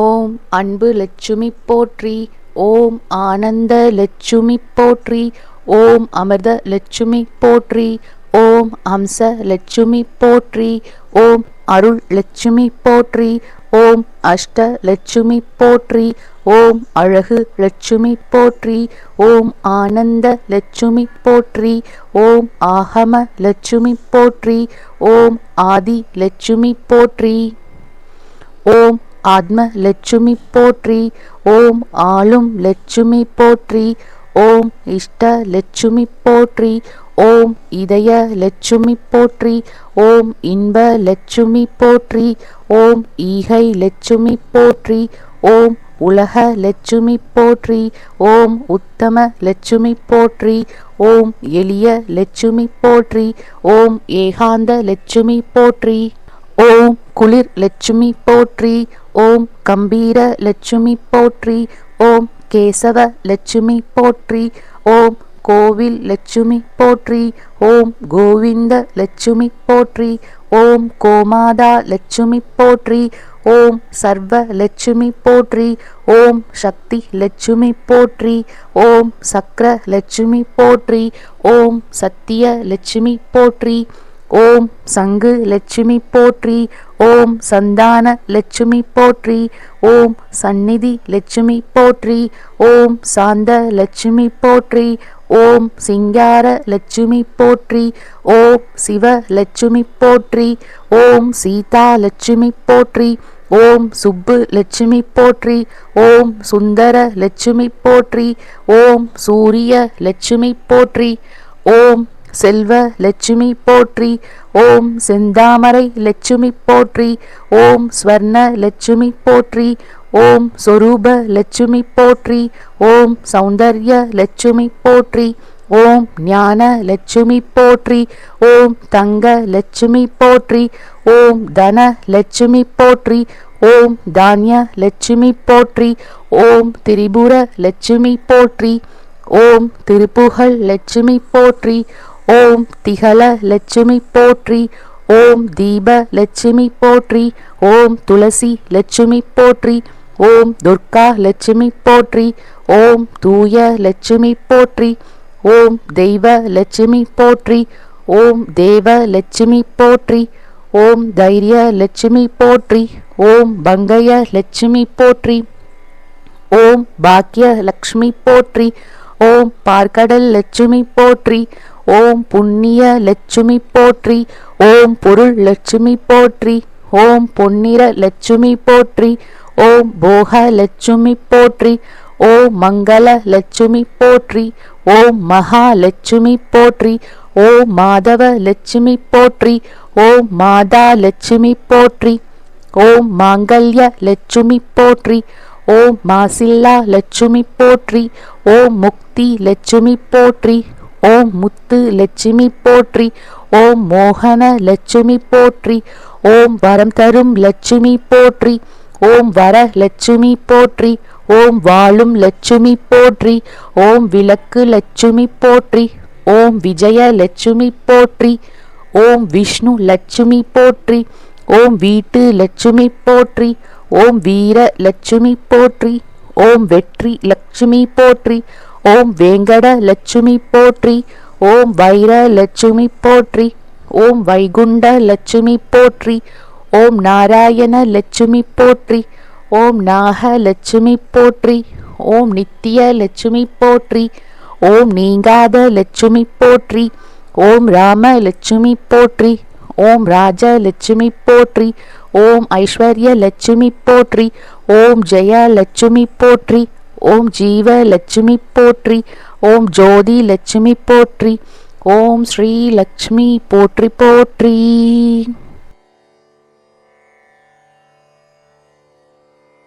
ஓம் அன்பு லட்சுமி போற்றி. ஓம் ஆனந்த லட்சுமி போற்றி. ஓம் அமிர்த லட்சுமி போற்றி. ஓம் அம்ச லட்சுமி போற்றி. ஓம் அருள் லட்சுமி போற்றி. ஓம் அஷ்ட லட்சுமி போற்றி. ஓம் அழகு லட்சுமி போற்றி. ஓம் ஆனந்த லட்சுமி போற்றி. ஓம் ஆகம லட்சுமி போற்றி. ஓம் ஆதி லட்சுமி போற்றி. ஓம் ஆத்ம லட்சுமி போற்றி. ஓம் ஆளும் லட்சுமி போற்றி. ஓம் இஷ்ட லட்சுமி போற்றி. ஓம் இதய லட்சுமி போற்றி. ஓம் இன்ப லட்சுமி போற்றி. ஓம் ஈகை லட்சுமி போற்றி. ஓம் உலக லட்சுமி போற்றி. ஓம் உத்தம லட்சுமி போற்றி. ஓம் எளிய லட்சுமி போற்றி. ஓம் ஏகாந்த லட்சுமி போற்றி. ஓம் குளிர் லட்சுமி போற்றி. ஓம் கம்பீர லட்சுமி போற்றி. ஓம் கேசவ லட்சுமி போற்றி. ஓம் கோவில் லட்சுமி போற்றி. ஓம் கோவிந்த லட்சுமி போற்றி. ஓம் கோமாதா லட்சுமி போற்றி. ஓம் சர்வ லட்சுமி போற்றி. ஓம் சக்தி லட்சுமி போற்றி. ஓம் சக்கர லட்சுமி போற்றி. ஓம் சத்திய லட்சுமி போற்றி. ஓம் சங்கு லட்சுமி போற்றி. ஓம் சந்தான லட்சுமி போற்றி. ஓம் சந்நிதி லட்சுமி போற்றி. ஓம் சாந்த லட்சுமி போற்றி. ஓம் சிங்கார லட்சுமி போற்றி. ஓம் சிவ லட்சுமி போற்றி. ஓம் சீதா லட்சுமி போற்றி. ஓம் சுப்பு லட்சுமி போற்றி. ஓம் சுந்தர லட்சுமி போற்றி. ஓம் சூரிய லட்சுமி போற்றி. ஓம் செல்வ லட்சுமி போற்றி. ஓம் செந்தாமரை லட்சுமி போற்றி. ஓம் ஸ்வர்ண லட்சுமி போற்றி. ஓம் சொரூப லட்சுமி போற்றி. ஓம் சௌந்தர்ய லட்சுமி போற்றி. ஓம் ஞான லட்சுமி போற்றி. ஓம் தங்க லட்சுமி போற்றி. ஓம் தன லட்சுமி போற்றி. ஓம் தானிய லட்சுமி போற்றி. ஓம் திரிபுர லட்சுமி போற்றி. ஓம் திருப்புகழ் லட்சுமி போற்றி. ஓம் திகழ லட்சுமி போற்றி. ஓம் தீப லட்சுமி போற்றி. ஓம் துளசி லட்சுமி போற்றி. ஓம் துர்கா லட்சுமி போற்றி. ஓம் தூய லட்சுமி போற்றி. ஓம் தெய்வ லட்சுமி போற்றி. ஓம் தேவ லட்சுமி போற்றி. ஓம் தைரிய லட்சுமி போற்றி. ஓம் பங்கய லட்சுமி போற்றி. ஓம் பாக்ய லட்சுமி போற்றி. ஓம் பார்க்கடல் லட்சுமி போற்றி. ஓம் புண்ணிய லட்சுமி போற்றி. ஓம் பொருள் லட்சுமி போற்றி. ஓம் பொன்னிற லட்சுமி போற்றி. ஓம் போக லட்சுமி போற்றி. ஓம் மங்கள லட்சுமி போற்றி. ஓம் மகா லட்சுமி போற்றி. ஓம் மாதவ லட்சுமி போற்றி. ஓம் மாதா லட்சுமி போற்றி. ஓம் மாங்கல்ய லட்சுமி போற்றி. ஓம் மாசில்லா லட்சுமி போற்றி. ஓம் முக்தி லட்சுமி போற்றி. ஓம் முத்து லட்சுமி போற்றி. ஓம் மோகன லட்சுமி போற்றி. ஓம் வரம் தரும் லட்சுமி போற்றி. ஓம் வர லட்சுமி போற்றி. ஓம் வாழும் லட்சுமி போற்றி. ஓம் விளக்கு லட்சுமி போற்றி. ஓம் விஜய லட்சுமி போற்றி. ஓம் விஷ்ணு லட்சுமி போற்றி. ஓம் வீட்டு லட்சுமி போற்றி. ஓம் வீர லட்சுமி போற்றி. ஓம் வெற்றி லட்சுமி போற்றி. ஓம் வேங்கட லட்சுமி போற்றி. ஓம் வைர லட்சுமி போற்றி. ஓம் வைகுண்ட லட்சுமி போற்றி. ஓம் நாராயண லட்சுமி போற்றி. ஓம் நாக லட்சுமி போற்றி. ஓம் நித்திய லட்சுமி போற்றி. ஓம் நீங்காத லட்சுமி போற்றி. ஓம் ராம லட்சுமி போற்றி. ஓம் ராஜ லட்சுமி போற்றி. ஓம் ஐஸ்வர்ய லட்சுமி போற்றி. ஓம் ஜெய லட்சுமி போற்றி. ஓம் ஜீவ லட்சுமி போற்றி. ஓம் ஜோதி லட்சுமி போற்றி. ஓம் ஸ்ரீ லக்ஷ்மி போற்றி போற்றி.